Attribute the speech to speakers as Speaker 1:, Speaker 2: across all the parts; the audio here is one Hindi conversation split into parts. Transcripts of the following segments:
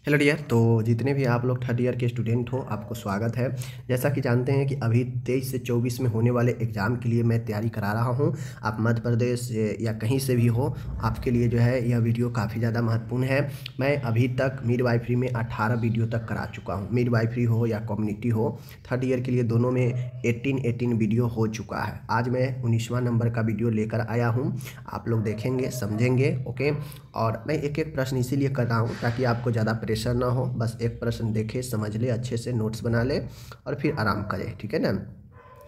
Speaker 1: Hello dear. तो जितने भी आप लोग थर्ड ईयर के स्टूडेंट हो, आपको स्वागत है। जैसा कि जानते हैं कि अभी 23 से 24 में होने वाले एग्ज़ाम के लिए मैं तैयारी करा रहा हूं। आप मध्य प्रदेश या कहीं से भी हो, आपके लिए जो है यह वीडियो काफ़ी ज़्यादा महत्वपूर्ण है। मैं अभी तक मिडवाइफरी में 18 वीडियो तक करा चुका हूँ। मिडवाइफरी हो या कम्युनिटी हो, थर्ड ईयर के लिए दोनों में 18 वीडियो हो चुका है। आज मैं 19वां नंबर का वीडियो लेकर आया हूँ। आप लोग देखेंगे, समझेंगे, ओके। और मैं एक एक प्रश्न इसीलिए कर रहा हूँ ताकि आपको ज़्यादा प्रेशर ना हो। बस एक प्रश्न देखे, समझ ले, अच्छे से नोट्स बना ले और फिर आराम करें, ठीक है ना।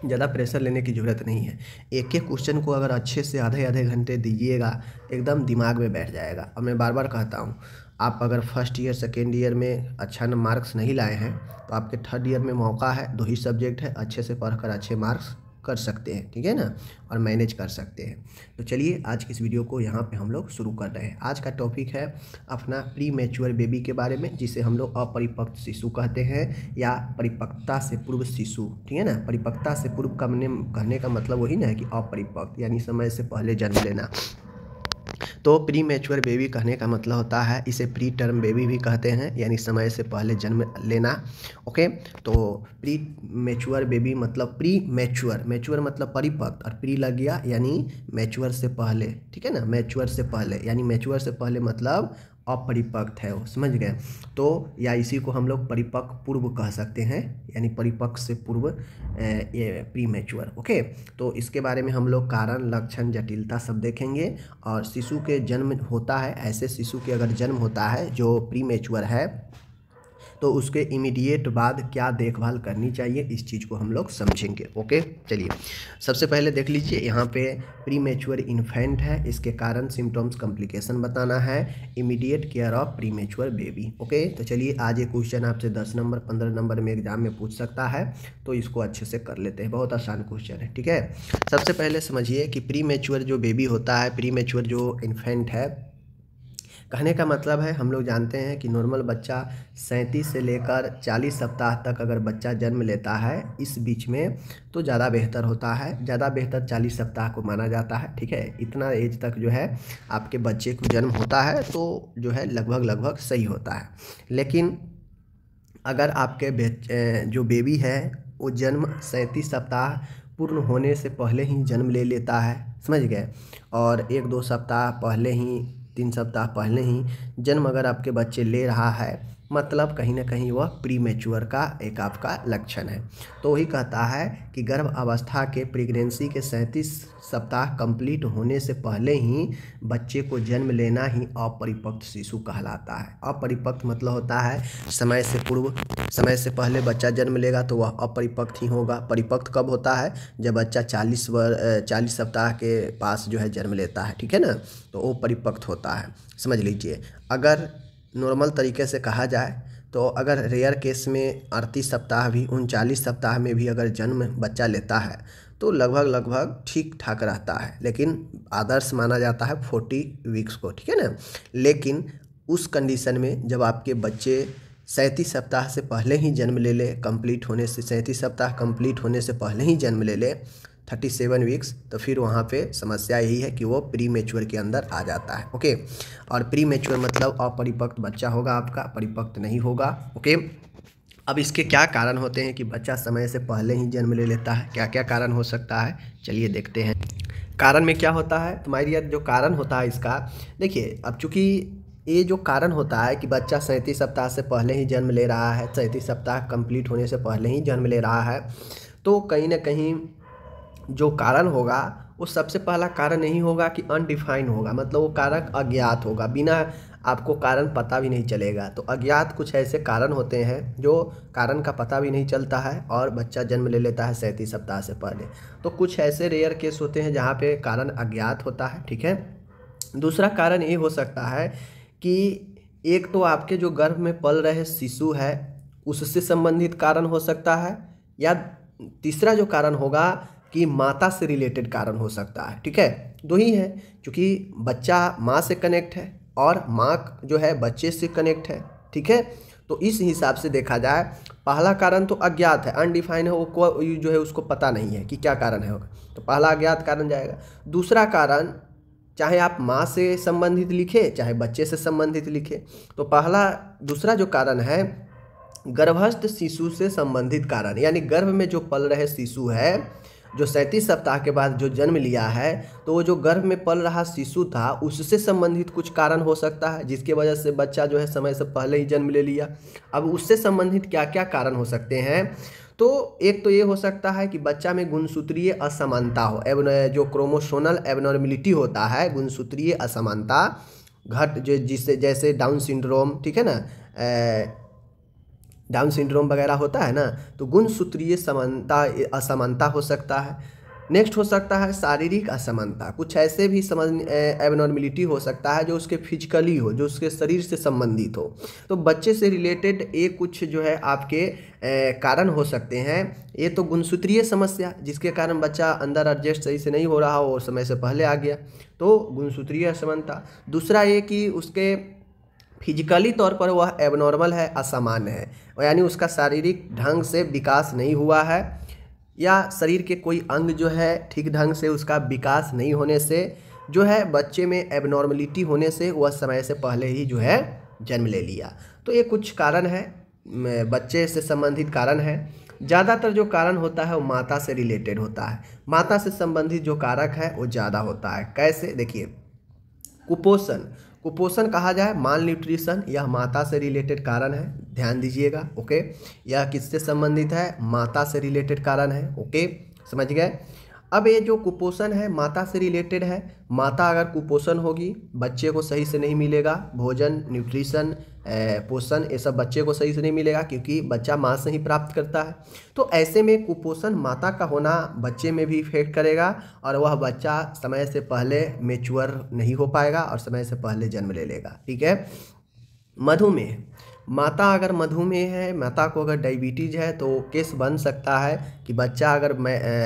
Speaker 1: ज़्यादा प्रेशर लेने की ज़रूरत नहीं है। एक एक क्वेश्चन को अगर अच्छे से आधे आधे घंटे दीजिएगा, एकदम दिमाग में बैठ जाएगा। और मैं बार बार कहता हूँ, आप अगर फर्स्ट ईयर सेकेंड ईयर में अच्छा मार्क्स नहीं लाए हैं तो आपके थर्ड ईयर में मौका है। 2 ही सब्जेक्ट है, अच्छे से पढ़कर अच्छे मार्क्स कर सकते हैं, ठीक है ना, और मैनेज कर सकते हैं। तो चलिए आज की इस वीडियो को यहाँ पे हम लोग शुरू कर रहे हैं। आज का टॉपिक है अपना प्री मैच्योर बेबी के बारे में, जिसे हम लोग अपरिपक्व शिशु कहते हैं या परिपक्वता से पूर्व शिशु, ठीक है ना। परिपक्वता से पूर्व कहने का मतलब वही ना है कि अपरिपक्व यानी समय से पहले जन्म लेना। तो प्री मैच्योर बेबी कहने का मतलब होता है, इसे प्री टर्म बेबी भी कहते हैं, यानी समय से पहले जन्म लेना, ओके। तो प्री मैच्योर बेबी मतलब प्री मैच्योर, मैच्योर मतलब परिपक्व, और प्री लग गया यानी मैच्योर से पहले, ठीक है ना। मैच्योर से पहले यानी मैच्योर से पहले मतलब अपरिपक्व है वो, समझ गए। तो या इसी को हम लोग परिपक्व पूर्व कह सकते हैं, यानी परिपक्व से पूर्व ये प्री मैच्योर, ओके। तो इसके बारे में हम लोग कारण, लक्षण, जटिलता सब देखेंगे। और शिशु के जन्म होता है, ऐसे शिशु के अगर जन्म होता है जो प्री मैच्योर है, तो उसके इमीडिएट बाद क्या देखभाल करनी चाहिए, इस चीज़ को हम लोग समझेंगे, ओके। चलिए सबसे पहले देख लीजिए, यहाँ पे प्री मैच्योर इन्फेंट है, इसके कारण, सिम्टम्स, कॉम्प्लिकेशन बताना है, immediate care of pre mature baby, okay. तो चलिए आज ये क्वेश्चन आपसे 10 नंबर 15 नंबर में एग्जाम में पूछ सकता है, तो इसको अच्छे से कर लेते हैं। बहुत आसान क्वेश्चन है, ठीक है। सबसे पहले समझिए कि प्री मैच्योर जो बेबी होता है, प्री मैच्योर जो इन्फेंट है, कहने का मतलब है, हम लोग जानते हैं कि नॉर्मल बच्चा 37 से लेकर 40 सप्ताह तक अगर बच्चा जन्म लेता है, इस बीच में तो ज़्यादा बेहतर होता है। ज़्यादा बेहतर 40 सप्ताह को माना जाता है, ठीक है। इतना एज तक जो है आपके बच्चे को जन्म होता है तो जो है लगभग सही होता है। लेकिन अगर आपके जो बेबी है वो जन्म 37 सप्ताह पूर्ण होने से पहले ही जन्म ले लेता है, समझ गए, और 1-2 सप्ताह पहले ही, 3 सप्ताह पहले ही जन्म अगर आपके बच्चे ले रहा है, मतलब कहीं ना कहीं वह प्री मैच्योर का एक आपका लक्षण है। तो वही कहता है कि गर्भ अवस्था के प्रेगनेंसी के 37 सप्ताह कंप्लीट होने से पहले ही बच्चे को जन्म लेना ही अपरिपक्व शिशु कहलाता है। अपरिपक्व मतलब होता है समय से पूर्व, समय से पहले बच्चा जन्म लेगा तो वह अपरिपक्व ही होगा। परिपक्व कब होता है? जब बच्चा 40 सप्ताह के पास जो है जन्म लेता है, ठीक है ना, तो वो परिपक्व होता है, समझ लीजिए। अगर नॉर्मल तरीके से कहा जाए तो अगर रेयर केस में 38 सप्ताह भी, 39 सप्ताह में भी अगर जन्म बच्चा लेता है तो लगभग ठीक ठाक रहता है। लेकिन आदर्श माना जाता है 40 वीक्स को, ठीक है ना। लेकिन उस कंडीशन में जब आपके बच्चे 37 सप्ताह से पहले ही जन्म ले ले, कंप्लीट होने से 37 सप्ताह कंप्लीट होने से पहले ही जन्म ले ले, 37 वीक्स, तो फिर वहाँ पे समस्या यही है कि वो प्री मैच्योर के अंदर आ जाता है, ओके। और प्री मैच्योर मतलब अपरिपक्व बच्चा होगा आपका, परिपक्व नहीं होगा, ओके। अब इसके क्या कारण होते हैं कि बच्चा समय से पहले ही जन्म ले लेता है? क्या क्या कारण हो सकता है, चलिए देखते हैं। कारण में क्या होता है तुम्हारी यार, जो कारण होता है इसका, देखिए अब चूँकि ये जो कारण होता है कि बच्चा 37 सप्ताह से पहले ही जन्म ले रहा है, 37 सप्ताह कंप्लीट होने से पहले ही जन्म ले रहा है, तो कहीं ना कहीं जो कारण होगा वो सबसे पहला कारण नहीं होगा कि अनडिफाइन होगा, मतलब वो कारण अज्ञात होगा, बिना आपको कारण पता भी नहीं चलेगा। तो अज्ञात कुछ ऐसे कारण होते हैं जो कारण का पता भी नहीं चलता है और बच्चा जन्म ले लेता है 37 सप्ताह से पहले। तो कुछ ऐसे रेयर केस होते हैं जहाँ पे कारण अज्ञात होता है, ठीक है। दूसरा कारण ये हो सकता है कि एक तो आपके जो गर्भ में पल रहे शिशु है उससे संबंधित कारण हो सकता है, या तीसरा जो कारण होगा कि माता से रिलेटेड कारण हो सकता है, ठीक है। दो ही है, क्योंकि बच्चा माँ से कनेक्ट है और माँ जो है बच्चे से कनेक्ट है, ठीक है। तो इस हिसाब से देखा जाए, पहला कारण तो अज्ञात है, अनडिफाइन है, वो जो है उसको पता नहीं है कि क्या कारण है होगा, तो पहला अज्ञात कारण जाएगा। दूसरा कारण चाहे आप माँ से संबंधित लिखे चाहे बच्चे से संबंधित लिखे। तो दूसरा जो कारण है गर्भस्थ शिशु से संबंधित कारण, यानी गर्भ में जो पल रहे शिशु है, जो 37 सप्ताह के बाद जो जन्म लिया है, तो वो जो गर्भ में पल रहा शिशु था उससे संबंधित कुछ कारण हो सकता है जिसके वजह से बच्चा जो है समय से पहले ही जन्म ले लिया। अब उससे संबंधित क्या क्या कारण हो सकते हैं, तो एक तो ये हो सकता है कि बच्चा में गुणसूत्रीय असमानता हो, जो क्रोमोसोमल एबनॉर्मेलिटी होता है, गुणसूत्रीय असमानता जिससे जैसे डाउन सिंड्रोम, ठीक है ना, डाउन सिंड्रोम वगैरह होता है ना, तो गुणसूत्रीय असमानता हो सकता है। नेक्स्ट हो सकता है शारीरिक असमानता, कुछ ऐसे भी एबनॉर्मेलिटी हो सकता है जो उसके फिजिकली हो, जो उसके शरीर से संबंधित हो। तो बच्चे से रिलेटेड एक कुछ जो है आपके कारण हो सकते हैं। ये तो गुणसूत्रीय समस्या जिसके कारण बच्चा अंदर एडजस्ट सही से नहीं हो रहा हो और समय से पहले आ गया, तो गुणसूत्रीय असमानता। दूसरा ये कि उसके फिजिकली तौर पर वह एबनॉर्मल है, असामान्य है, यानी उसका शारीरिक ढंग से विकास नहीं हुआ है, या शरीर के कोई अंग जो है ठीक ढंग से उसका विकास नहीं होने से जो है बच्चे में एबनॉर्मलिटी होने से वह समय से पहले ही जो है जन्म ले लिया। तो ये कुछ कारण है, बच्चे से संबंधित कारण है। ज़्यादातर जो कारण होता है वो माता से रिलेटेड होता है, माता से संबंधित जो कारक है वो ज़्यादा होता है। कैसे, देखिए, कुपोषण कहा जाए, माल न्यूट्रिशन, यह माता से रिलेटेड कारण है, ध्यान दीजिएगा। ओके, यह किससे संबंधित है, माता से रिलेटेड कारण है। ओके, समझ गए। अब ये जो कुपोषण है माता से रिलेटेड है, माता अगर कुपोषण होगी बच्चे को सही से नहीं मिलेगा, भोजन, न्यूट्रिशन, पोषण, ये सब बच्चे को सही से नहीं मिलेगा क्योंकि बच्चा माँ से ही प्राप्त करता है। तो ऐसे में कुपोषण माता का होना बच्चे में भी इफेक्ट करेगा और वह बच्चा समय से पहले मैच्योर नहीं हो पाएगा और समय से पहले जन्म ले लेगा। ठीक है। मधुमेह, माता अगर मधुमेह है, माता को अगर डायबिटीज़ है तो केस बन सकता है कि बच्चा अगर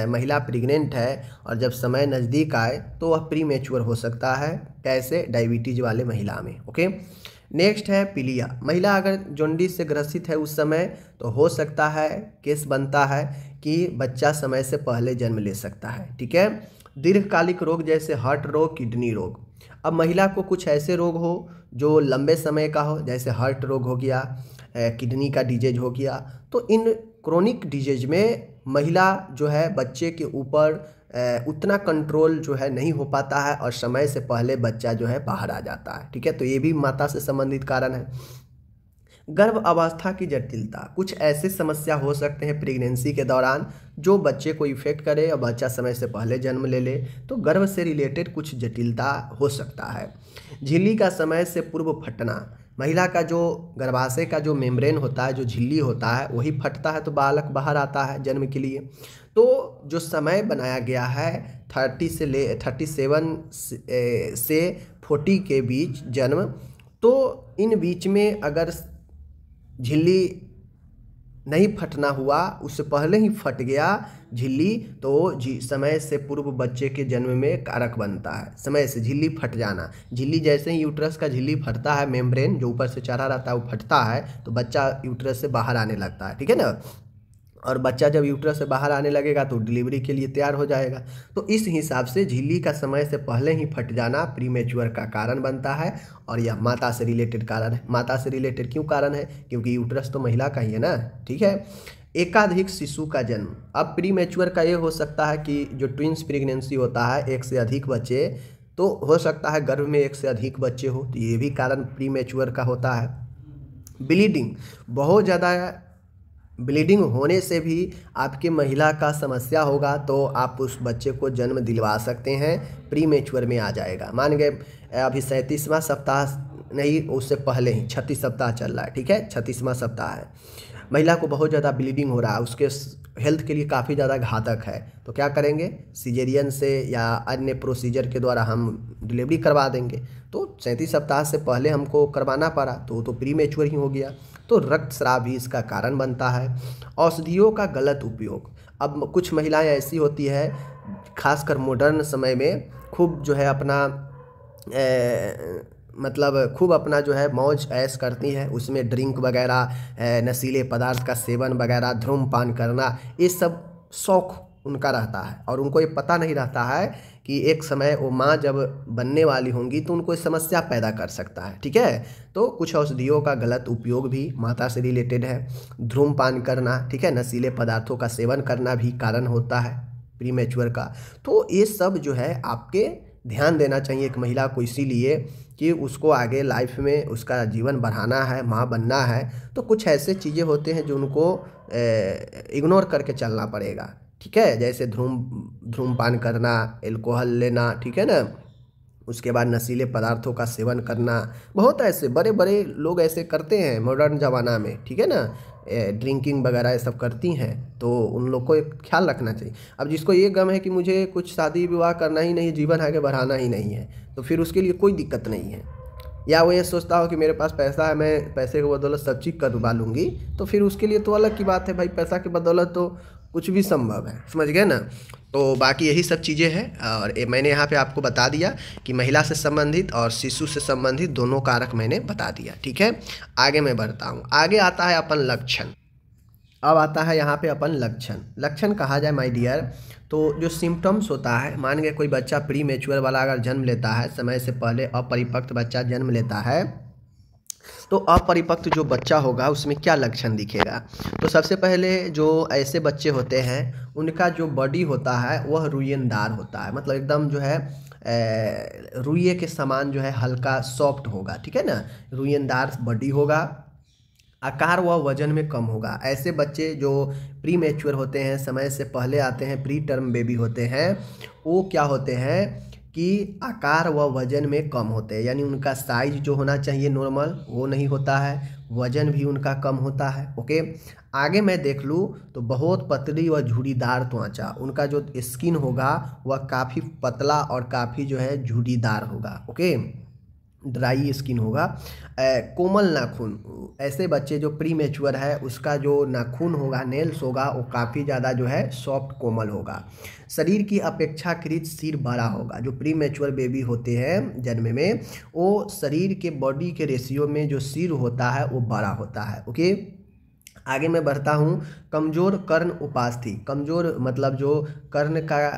Speaker 1: महिला प्रेग्नेंट है और जब समय नज़दीक आए तो वह प्री मैच्योर हो सकता है। कैसे, डायबिटीज़ वाले महिला में। ओके, नेक्स्ट है पीलिया, महिला अगर जॉन्डिस से ग्रसित है उस समय तो हो सकता है, केस बनता है कि बच्चा समय से पहले जन्म ले सकता है। ठीक है। दीर्घकालिक रोग जैसे हार्ट रोग, किडनी रोग, अब महिला को कुछ ऐसे रोग हो जो लंबे समय का हो, जैसे हार्ट रोग हो गया, किडनी का डिजीज हो गया, तो इन क्रोनिक डिजीज में महिला जो है बच्चे के ऊपर उतना कंट्रोल जो है नहीं हो पाता है और समय से पहले बच्चा जो है बाहर आ जाता है। ठीक है, तो ये भी माता से संबंधित कारण है। गर्भ अवस्था की जटिलता, कुछ ऐसे समस्या हो सकते हैं प्रेगनेंसी के दौरान जो बच्चे को इफेक्ट करे और बच्चा समय से पहले जन्म ले ले, तो गर्भ से रिलेटेड कुछ जटिलता हो सकता है। झिल्ली का समय से पूर्व फटना, महिला का जो गर्भाशय का जो मेम्ब्रेन होता है, जो झिल्ली होता है, वही फटता है तो बालक बाहर आता है जन्म के लिए। तो जो समय बनाया गया है 37 से 40 के बीच जन्म, तो इन बीच में अगर झिल्ली नहीं फटना हुआ, उससे पहले ही फट गया झिल्ली, तो समय से पूर्व बच्चे के जन्म में कारक बनता है। समय से झिल्ली फट जाना, झिल्ली जैसे ही यूट्रस का झिल्ली फटता है, मेम्ब्रेन जो ऊपर से चढ़ा रहता है वो फटता है तो बच्चा यूट्रस से बाहर आने लगता है। ठीक है ना, और बच्चा जब यूट्रस से बाहर आने लगेगा तो डिलीवरी के लिए तैयार हो जाएगा। तो इस हिसाब से झिल्ली का समय से पहले ही फट जाना प्रीमेच्योर का कारण बनता है और यह माता से रिलेटेड कारण है। माता से रिलेटेड क्यों कारण है, क्योंकि यूट्रस तो महिला का ही है ना। ठीक है। एकाधिक शिशु का जन्म, अब प्रीमेच्योर का ये हो सकता है कि जो ट्विंस प्रेगनेंसी होता है, एक से अधिक बच्चे, तो हो सकता है गर्भ में एक से अधिक बच्चे हो, तो ये भी कारण प्रीमेच्योर का होता है। ब्लीडिंग, बहुत ज़्यादा ब्लीडिंग होने से भी आपके महिला का समस्या होगा तो आप उस बच्चे को जन्म दिलवा सकते हैं, प्री मैच्योर में आ जाएगा। मान गए अभी 37वां सप्ताह नहीं, उससे पहले ही 36 सप्ताह चल रहा है। ठीक है, 36वां सप्ताह है, महिला को बहुत ज़्यादा ब्लीडिंग हो रहा है, उसके हेल्थ के लिए काफ़ी ज़्यादा घातक है, तो क्या करेंगे, सिजेरियन से या अन्य प्रोसीजर के द्वारा हम डिलीवरी करवा देंगे। तो 37 सप्ताह से पहले हमको करवाना पड़ा तो प्री मैच्योर ही हो गया। तो रक्तस्राव भी इसका कारण बनता है। औषधियों का गलत उपयोग, अब कुछ महिलाएं ऐसी होती है, खासकर मॉडर्न समय में खूब जो है अपना मतलब खूब अपना जो है मौज ऐश करती हैं, उसमें ड्रिंक वगैरह, नशीले पदार्थ का सेवन वगैरह, धूम्रपान करना, ये सब शौक उनका रहता है और उनको ये पता नहीं रहता है कि एक समय वो माँ जब बनने वाली होंगी तो उनको समस्या पैदा कर सकता है, ठीक है। तो कुछ औषधियों का गलत उपयोग भी माता से रिलेटेड है। धूम्रपान करना, ठीक है, नशीले पदार्थों का सेवन करना भी कारण होता है प्रीमेच्योर का। तो ये सब जो है आपके ध्यान देना चाहिए एक महिला को, इसीलिए कि उसको आगे लाइफ में उसका जीवन बढ़ाना है, माँ बनना है। तो कुछ ऐसे चीज़ें होते हैं जो उनको इग्नोर करके चलना पड़ेगा, ठीक है। जैसे धूम्रपान करना, एल्कोहल लेना, ठीक है ना, उसके बाद नशीले पदार्थों का सेवन करना। बहुत ऐसे बड़े बड़े लोग ऐसे करते हैं मॉडर्न ज़माना में, ठीक है ना, ड्रिंकिंग वगैरह ये सब करती हैं। तो उन लोग को एक ख्याल रखना चाहिए। अब जिसको ये गम है कि मुझे कुछ शादी विवाह करना ही नहीं, जीवन आगे बढ़ाना ही नहीं है, तो फिर उसके लिए कोई दिक्कत नहीं है। या वो ये सोचता हो कि मेरे पास पैसा है, मैं पैसे की बदौलत सब चीज़ करवा लूँगी, तो फिर उसके लिए तो अलग की बात है भाई। पैसा की बदौलत तो कुछ भी संभव है, समझ गए ना। तो बाकी यही सब चीज़ें हैं। और मैंने यहाँ पे आपको बता दिया कि महिला से संबंधित और शिशु से संबंधित दोनों कारक मैंने बता दिया, ठीक है। आगे मैं बढ़ता हूँ। आगे आता है अपन लक्षण। अब आता है यहाँ पे अपन लक्षण। लक्षण कहा जाए माय डियर, तो जो सिम्टम्स होता है, मान के कोई बच्चा प्री मेच्योर वाला अगर जन्म लेता है, समय से पहले अपरिपक्व बच्चा जन्म लेता है, तो अपरिपक्व जो बच्चा होगा उसमें क्या लक्षण दिखेगा। तो सबसे पहले जो ऐसे बच्चे होते हैं उनका जो बॉडी होता है वह रुईयेदार होता है, मतलब एकदम जो है रुइये के समान जो है हल्का सॉफ्ट होगा, ठीक है ना, रुईयेदार बॉडी होगा। आकार व वजन में कम होगा। ऐसे बच्चे जो प्री मैच्योर होते हैं, समय से पहले आते हैं, प्री टर्म बेबी होते हैं, वो क्या होते हैं कि आकार व वजन में कम होते हैं, यानी उनका साइज जो होना चाहिए नॉर्मल वो नहीं होता है, वजन भी उनका कम होता है। ओके, आगे मैं देख लूँ तो बहुत पतली व झुर्रीदार त्वचा, उनका जो स्किन होगा वह काफ़ी पतला और काफ़ी जो है झुर्रीदार होगा। ओके, ड्राई स्किन होगा। कोमल नाखून, ऐसे बच्चे जो प्री मैच्योर है उसका जो नाखून होगा, नेल्स होगा, वो काफ़ी ज़्यादा जो है सॉफ्ट कोमल होगा। शरीर की अपेक्षाकृत सिर बड़ा होगा। जो प्री मैच्योर बेबी होते हैं जन्म में, वो शरीर के बॉडी के रेशियो में जो सिर होता है वो बड़ा होता है। ओके, आगे मैं बढ़ता हूँ। कमज़ोर कर्ण उपास्थि, कमज़ोर मतलब जो कर्ण का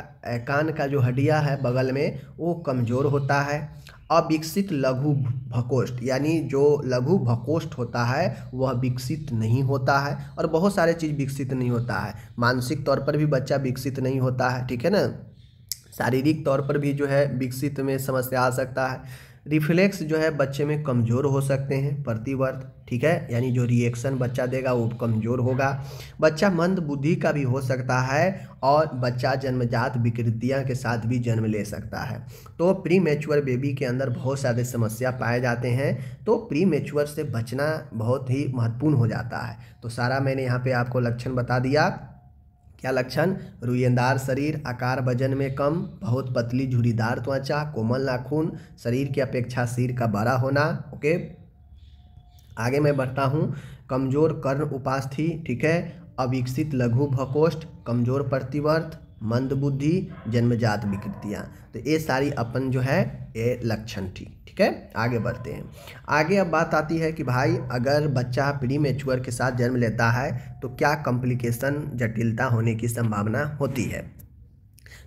Speaker 1: कान का जो हड्डियाँ है बगल में वो कमज़ोर होता है। अविकसित लघु भकोष्ठ, यानी जो लघु भकोष्ठ होता है वह विकसित नहीं होता है। और बहुत सारे चीज़ विकसित नहीं होता है, मानसिक तौर पर भी बच्चा विकसित नहीं होता है, ठीक है ना, शारीरिक तौर पर भी जो है विकसित में समस्या आ सकता है। रिफ्लेक्स जो है बच्चे में कमज़ोर हो सकते हैं, प्रतिवर्त, ठीक है, यानी जो रिएक्शन बच्चा देगा वो कमज़ोर होगा। बच्चा मंद बुद्धि का भी हो सकता है और बच्चा जन्मजात विकृतियां के साथ भी जन्म ले सकता है। तो प्री मैच्योर बेबी के अंदर बहुत सारे समस्या पाए जाते हैं, तो प्री मैच्योर से बचना बहुत ही महत्वपूर्ण हो जाता है। तो सारा मैंने यहाँ पे आपको लक्षण बता दिया। क्या लक्षण? रुईयेदार शरीर, आकार वजन में कम, बहुत पतली झुर्रीदार त्वचा, कोमल नाखून, शरीर की अपेक्षा सिर का बड़ा होना। ओके, आगे मैं बढ़ता हूँ। कमज़ोर कर्ण उपास्थि, ठीक है, अविकसित लघु भकोष्ठ, कमज़ोर प्रतिवर्त, मंद बुद्धि, जन्मजात विकृतियाँ। तो ये सारी अपन जो है ये लक्षण थी, ठीक है। आगे बढ़ते हैं। आगे अब बात आती है कि भाई अगर बच्चा प्री मैच्योर के साथ जन्म लेता है तो क्या कॉम्प्लिकेशन, जटिलता होने की संभावना होती है।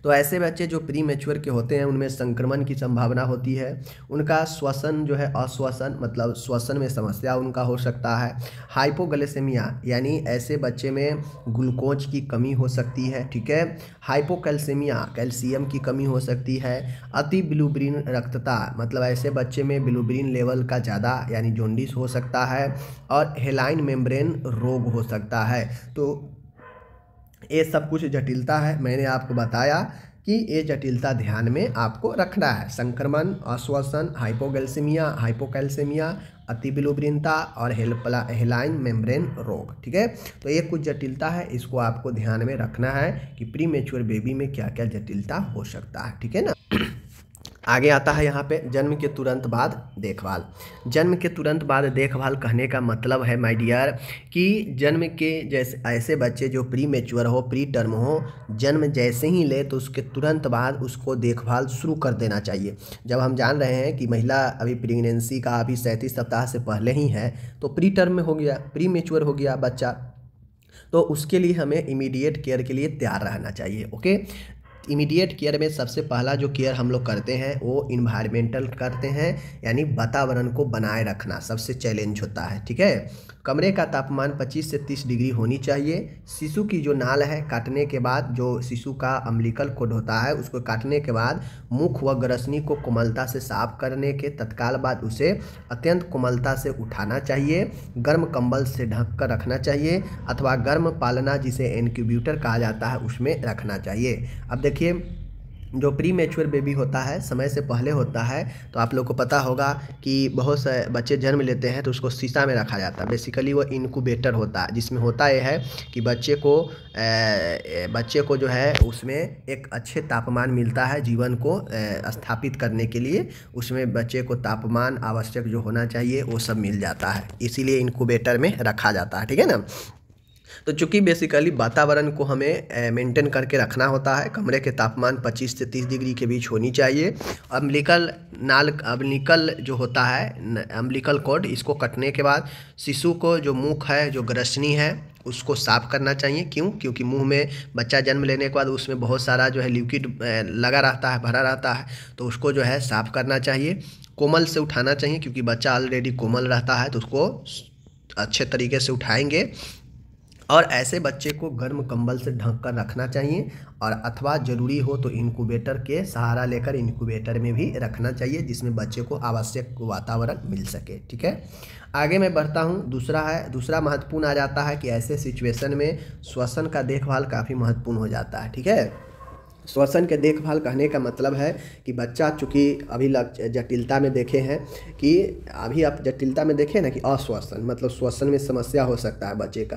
Speaker 1: तो ऐसे बच्चे जो प्री मैच्योर के होते हैं उनमें संक्रमण की संभावना होती है। उनका श्वसन जो है अश्वसन, मतलब श्वसन में समस्या उनका हो सकता है। हाइपोग्लाइसेमिया, यानी ऐसे बच्चे में ग्लूकोज की कमी हो सकती है, ठीक है। हाइपोकैल्सेमिया, कैल्शियम की कमी हो सकती है। अति बिलुबिन रक्तता, मतलब ऐसे बच्चे में बिलुबिन लेवल का ज़्यादा यानी जॉन्डिस हो सकता है। और हेलाइन मेम्ब्रेन रोग हो सकता है। तो ये सब कुछ जटिलता है, मैंने आपको बताया कि ये जटिलता ध्यान में आपको रखना है। संक्रमण, अश्वसन, हाइपोगैल्सेमिया, हाइपोकैल्सेमिया, अतिबिलुब्रिनता और हेलाइन मेम्ब्रेन रोग, ठीक है। तो ये कुछ जटिलता है, इसको आपको ध्यान में रखना है कि प्री मैच्योर बेबी में क्या क्या जटिलता हो सकता है, ठीक है ना। आगे आता है यहाँ पे जन्म के तुरंत बाद देखभाल। जन्म के तुरंत बाद देखभाल कहने का मतलब है माय डियर कि जन्म के जैसे ऐसे बच्चे जो प्री मैच्योर हो, प्री टर्म हो, जन्म जैसे ही ले तो उसके तुरंत बाद उसको देखभाल शुरू कर देना चाहिए। जब हम जान रहे हैं कि महिला अभी प्रेगनेंसी का अभी 37 सप्ताह से पहले ही है तो प्री टर्म में हो गया, प्री मैच्योर हो गया बच्चा, तो उसके लिए हमें इमीडिएट केयर के लिए तैयार रहना चाहिए। ओके, इमीडिएट केयर में सबसे पहला जो केयर हम लोग करते हैं वो इन्वायरमेंटल करते हैं, यानी वातावरण को बनाए रखना सबसे चैलेंज होता है। ठीक है, कमरे का तापमान 25 से 30 डिग्री होनी चाहिए। शिशु की जो नाल है काटने के बाद, जो शिशु का अम्बिलिकल कोड होता है, उसको काटने के बाद मुख व ग्रसनी को कोमलता से साफ करने के तत्काल बाद उसे अत्यंत कोमलता से उठाना चाहिए, गर्म कंबल से ढक कर रखना चाहिए अथवा गर्म पालना जिसे इनक्यूबेटर कहा जाता है उसमें रखना चाहिए। अब देखिए, जो प्री मैच्योर बेबी होता है, समय से पहले होता है, तो आप लोग को पता होगा कि बहुत से बच्चे जन्म लेते हैं तो उसको शीशा में रखा जाता है। बेसिकली वो इनक्यूबेटर होता है, जिसमें होता यह है कि बच्चे को जो है उसमें एक अच्छे तापमान मिलता है जीवन को स्थापित करने के लिए। उसमें बच्चे को तापमान आवश्यक जो होना चाहिए वो सब मिल जाता है, इसीलिए इनक्यूबेटर में रखा जाता है। ठीक है ना। तो चूँकि बेसिकली वातावरण को हमें मेंटेन करके रखना होता है, कमरे के तापमान 25 से 30 डिग्री के बीच होनी चाहिए। अम्बिलिकल जो होता है, अम्बिलिकल कॉर्ड, इसको कटने के बाद शिशु को जो मुख है, जो ग्रसनी है, उसको साफ़ करना चाहिए। क्यों? क्योंकि मुंह में बच्चा जन्म लेने के बाद उसमें बहुत सारा जो है लिक्विड लगा रहता है, भरा रहता है, तो उसको जो है साफ़ करना चाहिए। कोमल से उठाना चाहिए, क्योंकि बच्चा ऑलरेडी कोमल रहता है, तो उसको अच्छे तरीके से उठाएंगे। और ऐसे बच्चे को गर्म कंबल से ढक कर रखना चाहिए, और अथवा ज़रूरी हो तो इनक्यूबेटर के सहारा लेकर इनक्यूबेटर में भी रखना चाहिए, जिसमें बच्चे को आवश्यक वातावरण मिल सके। ठीक है, आगे मैं बढ़ता हूँ। दूसरा महत्वपूर्ण आ जाता है कि ऐसे सिचुएशन में श्वसन का देखभाल काफ़ी महत्वपूर्ण हो जाता है। ठीक है, श्वसन के देखभाल कहने का मतलब है कि बच्चा चूँकि अभी जटिलता में देखे हैं कि अभी आप जटिलता में देखें ना कि अश्वसन, मतलब श्वसन में समस्या हो सकता है बच्चे का,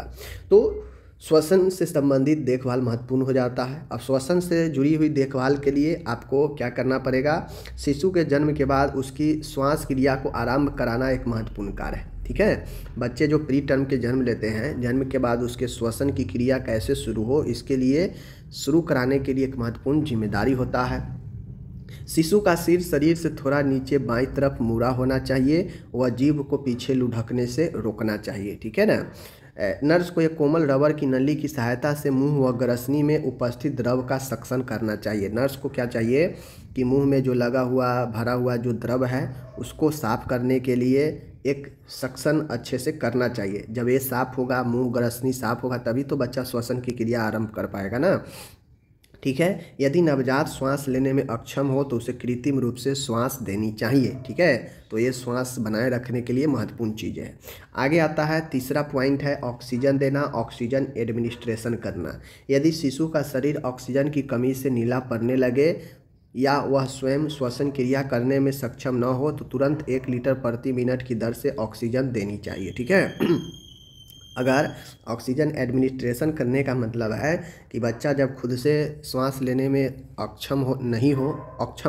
Speaker 1: तो श्वसन से संबंधित देखभाल महत्वपूर्ण हो जाता है। अब श्वसन से जुड़ी हुई देखभाल के लिए आपको क्या करना पड़ेगा? शिशु के जन्म के बाद उसकी श्वास क्रिया को आरंभ कराना एक महत्वपूर्ण कार्य है। ठीक है, बच्चे जो प्री टर्म के जन्म लेते हैं, जन्म के बाद उसके श्वसन की क्रिया कैसे शुरू हो, इसके लिए शुरू कराने के लिए एक महत्वपूर्ण जिम्मेदारी होता है। शिशु का सिर शरीर से थोड़ा नीचे बाईं तरफ मुड़ा होना चाहिए, वह जीभ को पीछे लुढ़कने से रोकना चाहिए। ठीक है ना। नर्स को एक कोमल रबर की नली की सहायता से मुंह व ग्रसनी में उपस्थित द्रव का सक्शन करना चाहिए। नर्स को क्या चाहिए कि मुंह में जो लगा हुआ भरा हुआ जो द्रव है उसको साफ करने के लिए एक सक्शन अच्छे से करना चाहिए। जब ये साफ होगा, मुंह ग्रसनी साफ होगा, तभी तो बच्चा श्वसन की क्रिया आरंभ कर पाएगा ना। ठीक है, यदि नवजात श्वास लेने में अक्षम हो तो उसे कृत्रिम रूप से श्वास देनी चाहिए। ठीक है, तो ये श्वास बनाए रखने के लिए महत्वपूर्ण चीज़ है। आगे आता है तीसरा पॉइंट है ऑक्सीजन देना, ऑक्सीजन एडमिनिस्ट्रेशन करना। यदि शिशु का शरीर ऑक्सीजन की कमी से नीला पड़ने लगे या वह स्वयं श्वसन क्रिया करने में सक्षम न हो तो तुरंत 1 लीटर प्रति मिनट की दर से ऑक्सीजन देनी चाहिए। ठीक है, अगर ऑक्सीजन एडमिनिस्ट्रेशन करने का मतलब है कि बच्चा जब खुद से श्वास लेने में अक्षम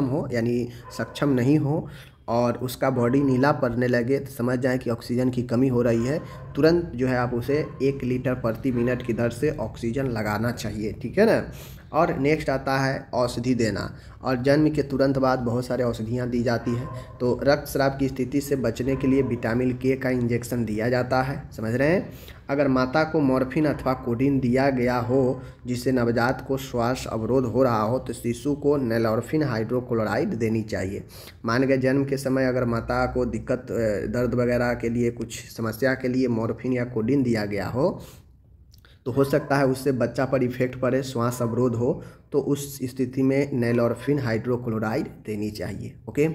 Speaker 1: हो यानी सक्षम नहीं हो और उसका बॉडी नीला पड़ने लगे, तो समझ जाए कि ऑक्सीजन की कमी हो रही है। तुरंत जो है आप उसे 1 लीटर प्रति मिनट की दर से ऑक्सीजन लगाना चाहिए। ठीक है ना। और नेक्स्ट आता है औषधि देना, और जन्म के तुरंत बाद बहुत सारे औषधियाँ दी जाती हैं। तो रक्तस्राव की स्थिति से बचने के लिए विटामिन के का इंजेक्शन दिया जाता है, समझ रहे हैं। अगर माता को मॉर्फिन अथवा कोडीन दिया गया हो जिससे नवजात को श्वास अवरोध हो रहा हो तो शिशु को नैलोरफिन हाइड्रोक्लोराइड देनी चाहिए। मान गए जन्म के समय अगर माता को दिक्कत, दर्द वगैरह के लिए, कुछ समस्या के लिए मॉर्फिन या कोडीन दिया गया हो तो हो सकता है उससे बच्चा पर इफेक्ट पड़े, श्वास अवरोध हो, तो उस स्थिति में नैलोरफिन हाइड्रोक्लोराइड देनी चाहिए। ओके,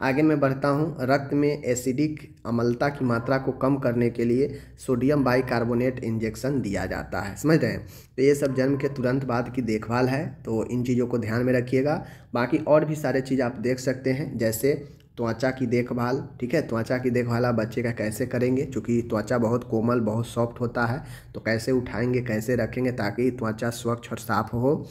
Speaker 1: आगे मैं बढ़ता हूँ। रक्त में एसिडिक अम्लता की मात्रा को कम करने के लिए सोडियम बाइकार्बोनेट इंजेक्शन दिया जाता है, समझ रहे हैं। तो ये सब जन्म के तुरंत बाद की देखभाल है, तो इन चीज़ों को ध्यान में रखिएगा। बाकी और भी सारे चीज़ आप देख सकते हैं, जैसे त्वचा की देखभाल। ठीक है, त्वचा की देखभाल आप बच्चे का कैसे करेंगे, क्योंकि त्वचा बहुत कोमल, बहुत सॉफ्ट होता है, तो कैसे उठाएंगे, कैसे रखेंगे ताकि त्वचा स्वच्छ और साफ हो।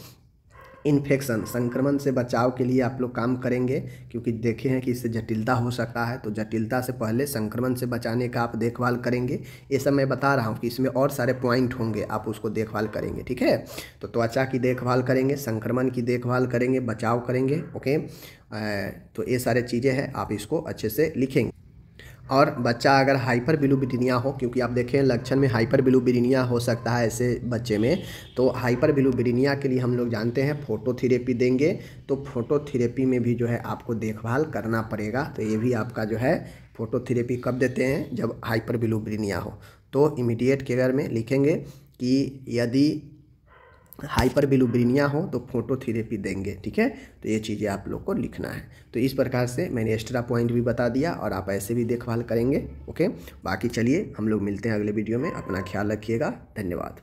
Speaker 1: इन्फेक्शन, संक्रमण से बचाव के लिए आप लोग काम करेंगे, क्योंकि देखे हैं कि इससे जटिलता हो सकता है, तो जटिलता से पहले संक्रमण से बचाने का आप देखभाल करेंगे। ये सब मैं बता रहा हूँ कि इसमें और सारे पॉइंट होंगे, आप उसको देखभाल करेंगे। ठीक है, तो त्वचा की देखभाल करेंगे, संक्रमण की देखभाल करेंगे, बचाव करेंगे। ओके, तो ये सारे चीज़ें हैं, आप इसको अच्छे से लिखेंगे। और बच्चा अगर हाइपर बिलिरुबिन हो, क्योंकि आप देखें लक्षण में हाइपर बिलिरुबिन हो सकता है ऐसे बच्चे में, तो हाइपर बिलिरुबिन के लिए हम लोग जानते हैं फोटोथेरेपी देंगे। तो फोटोथेरेपी में भी जो है आपको देखभाल करना पड़ेगा। तो ये भी आपका जो है फोटोथेरेपी कब देते हैं, जब हाइपर बिलिरुबिन हो। तो इमीडिएट केयर में लिखेंगे कि यदि हाइपर बिलिरुबिन हो तो फोटोथेरेपी देंगे। ठीक है, तो ये चीज़ें आप लोग को लिखना है। तो इस प्रकार से मैंने एक्स्ट्रा पॉइंट भी बता दिया और आप ऐसे भी देखभाल करेंगे। ओके, बाकी चलिए हम लोग मिलते हैं अगले वीडियो में। अपना ख्याल रखिएगा। धन्यवाद।